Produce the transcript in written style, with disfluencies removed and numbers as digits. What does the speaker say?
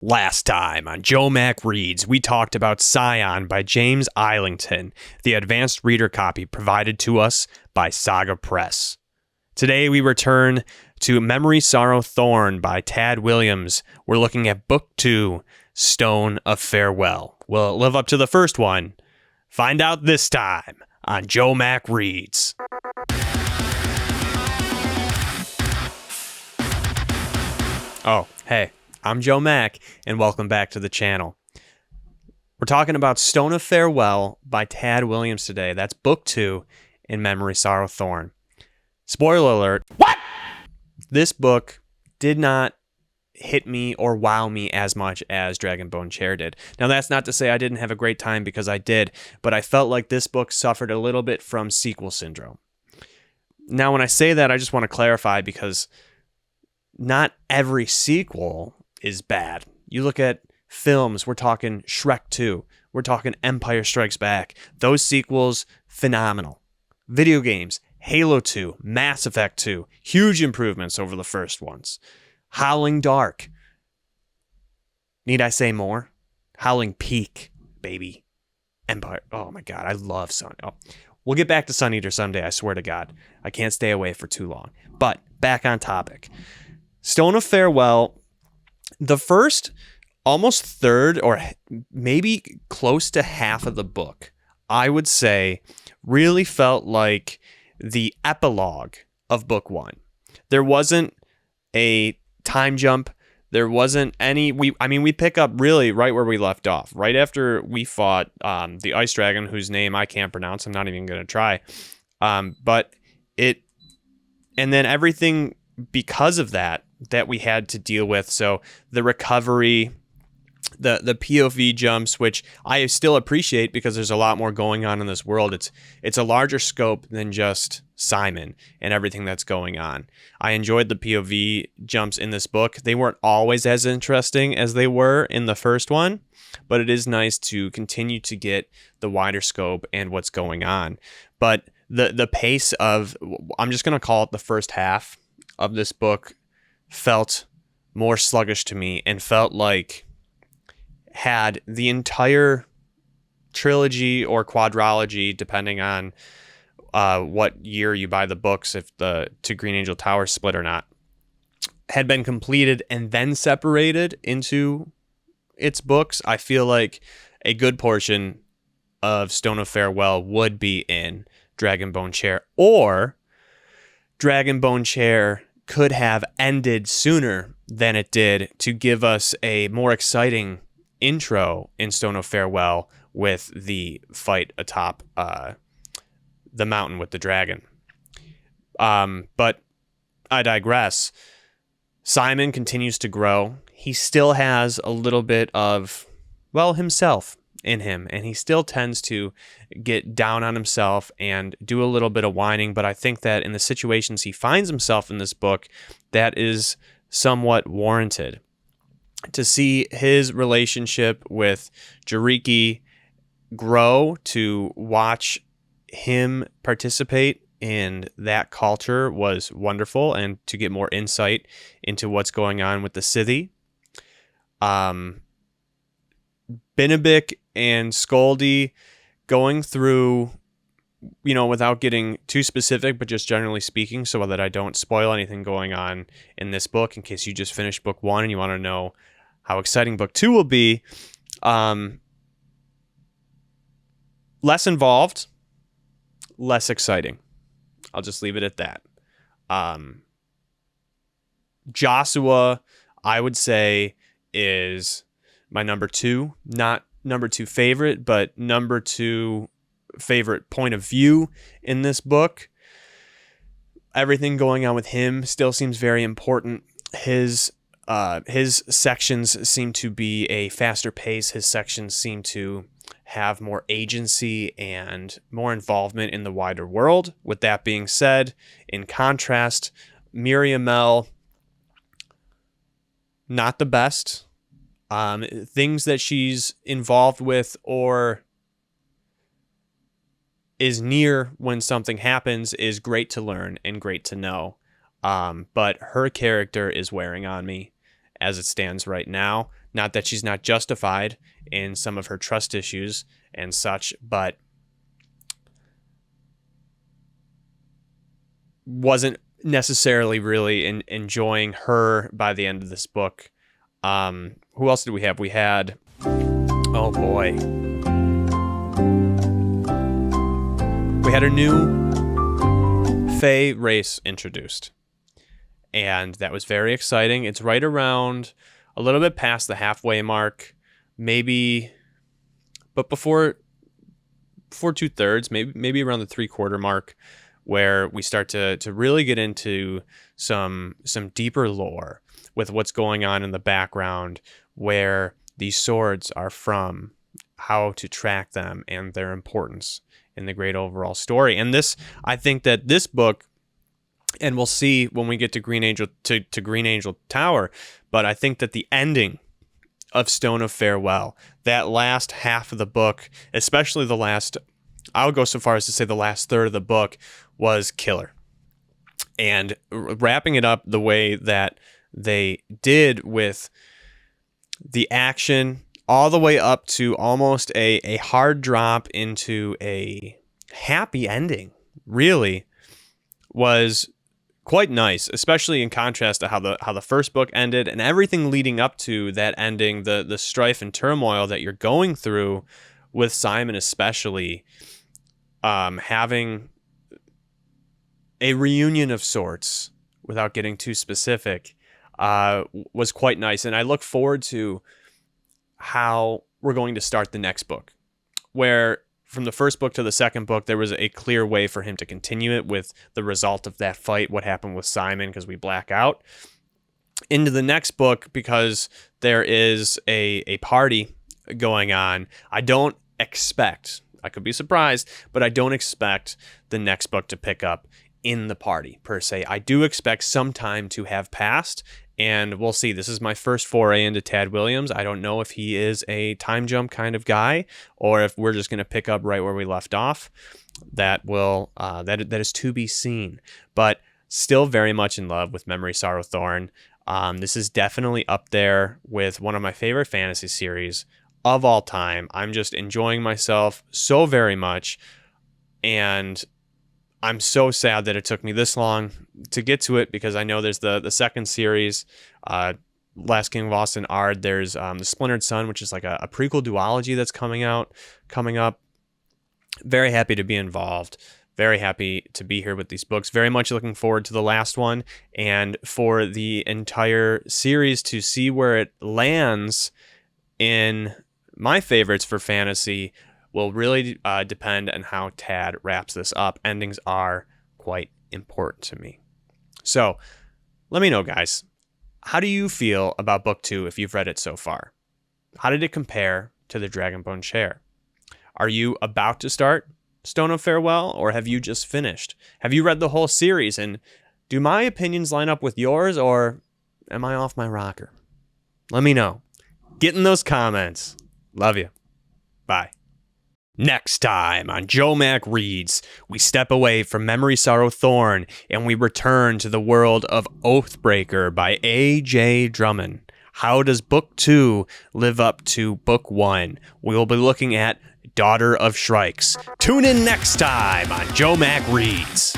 Last time on JoeMac Reads, we talked about Scion by James Islington, the advanced reader copy provided to us by Saga Press. Today we return to Memory, Sorrow, Thorn by Tad Williams. We're looking at Book 2, Stone of Farewell. Will it live up to the first one? Find out this time on JoeMac Reads. Oh, hey. I'm JoeMac, and welcome back to the channel. We're talking about Stone of Farewell by Tad Williams today. That's Book 2 in Memory, Sorrow, Thorn. Spoiler alert. What? This book did not hit me or wow me as much as Dragonbone Chair did. Now, that's not to say I didn't have a great time, because I did, but I felt like this book suffered a little bit from sequel syndrome. Now, when I say that, I just want to clarify, because not every sequel is bad. You look at films, we're talking Shrek 2, we're talking Empire Strikes Back. Those sequels, phenomenal. Video games, Halo 2, Mass Effect 2, huge improvements over the first ones. Howling Dark. Need I say more? Howling Peak, baby. Empire. Oh my God, I love Sun. Oh. We'll get back to Sun Eater someday, I swear to God. I can't stay away for too long. But back on topic. Stone of Farewell. The first almost third, or maybe close to half of the book, I would say, really felt like the epilogue of book one. There wasn't a time jump. There wasn't any. We pick up really right where we left off, right after we fought the ice dragon, whose name I can't pronounce. I'm not even going to try. But it, and then everything because of that we had to deal with. So the recovery, the POV jumps, which I still appreciate because there's a lot more going on in this world. It's a larger scope than just Simon and everything that's going on. I enjoyed the POV jumps in this book. They weren't always as interesting as they were in the first one, but it is nice to continue to get the wider scope and what's going on. But the pace of, I'm just going to call it the first half of this book, felt more sluggish to me, and felt like had the entire trilogy or quadrilogy, depending on what year you buy the books, if the To Green Angel Tower split or not, had been completed and then separated into its books. I feel like a good portion of Stone of Farewell would be in Dragonbone Chair, or Dragonbone Chair could have ended sooner than it did to give us a more exciting intro in Stone of Farewell with the fight atop the mountain with the dragon. But I digress. Simon continues to grow. He still has a little bit of, well, himself in him, and he still tends to get down on himself and do a little bit of whining, but I think that in the situations he finds himself in this book, that is somewhat warranted. To see his relationship with Jariki grow, to watch him participate in that culture was wonderful, and to get more insight into what's going on with the Scythe. Benebik and Skoldy going through, without getting too specific, but just generally speaking, so that I don't spoil anything going on in this book, in case you just finished book one and you want to know how exciting book two will be. Less involved, less exciting. I'll just leave it at that. Joshua, I would say, is my number two, not number two favorite, but number two favorite point of view in this book. Everything going on with him still seems very important. His sections seem to be a faster pace. His sections seem to have more agency and more involvement in the wider world. With that being said, in contrast, Miriamel, not the best. Things that she's involved with or is near when something happens is great to learn and great to know. But her character is wearing on me as it stands right now. Not that she's not justified in some of her trust issues and such, but wasn't necessarily really enjoying her by the end of this book. Who else did we have? We had, oh boy, we had a new Fae race introduced, and that was very exciting. It's right around a little bit past the halfway mark, maybe, but before 2/3, maybe around the 3/4 mark, where we start to really get into some deeper lore with what's going on in the background, where these swords are from, how to track them, and their importance in the great overall story. And this, I think that this book, and we'll see when we get to Green Angel to Green Angel Tower, but I think that the ending of Stone of Farewell, that last half of the book, especially the last, I would go so far as to say the last third of the book, was killer. And wrapping it up the way that they did, with the action all the way up to almost a hard drop into a happy ending, really was quite nice, especially in contrast to how the first book ended, and everything leading up to that ending, the strife and turmoil that you're going through with Simon, especially having a reunion of sorts, without getting too specific, was quite nice. And I look forward to how we're going to start the next book, where from the first book to the second book, there was a clear way for him to continue it with the result of that fight, what happened with Simon, because we black out. Into the next book, because there is a party going on. I don't expect, I could be surprised, but I don't expect the next book to pick up in the party per se. I do expect some time to have passed, and we'll see. This is my first foray into Tad Williams. I don't know if he is a time jump kind of guy, or if we're just going to pick up right where we left off. That will that is to be seen. But still very much in love with Memory, Sorrow, Thorn. This is definitely up there with one of my favorite fantasy series of all time. I'm just enjoying myself so very much, and I'm so sad that it took me this long to get to it, because I know there's the second series, Last King of Austin Ard. There's the Splintered Sun, which is like a prequel duology that's coming up. Very happy to be involved. Very happy to be here with these books. Very much looking forward to the last one, and for the entire series to see where it lands in my favorites for fantasy will really depend on how Tad wraps this up. Endings are quite important to me. So let me know, guys. How do you feel about book 2 if you've read it so far? How did it compare to the Dragonbone Chair? Are you about to start Stone of Farewell, or have you just finished? Have you read the whole series, and do my opinions line up with yours, or am I off my rocker? Let me know. Get in those comments. Love you. Bye. Next time on JoeMac Reads, we step away from Memory, Sorrow, Thorn, and we return to the world of Oathbreaker by A.J. Drummond. How does Book 2 live up to Book 1? We will be looking at Daughter of Shrikes. Tune in next time on JoeMac Reads.